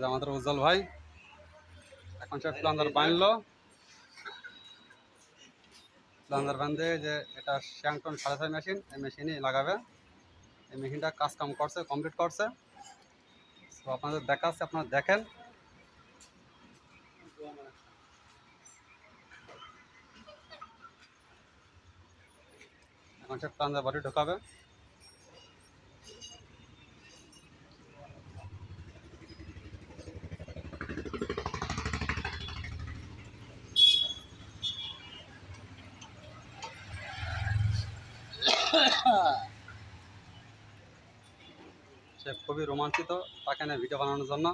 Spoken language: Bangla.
আমাদের উজ্জ্বল ভাই এখন সে প্লান্ডার বানলো। প্লান্ডার বান্ধে যে এটা শ্যাংটন 6.5 মেশিন, এই মেশিনই লাগাবে। এই মেশিনটা কাজ কাম করছে, কমপ্লিট করছে। তো আপনাদের দেখাচ্ছে, আপনারা দেখেন। এখন সে প্লান্ডার বডি ঢোকাবে। সে খুবই রোমাঞ্চিত তাকে নিয়ে ভিডিও বানানোর জন্য।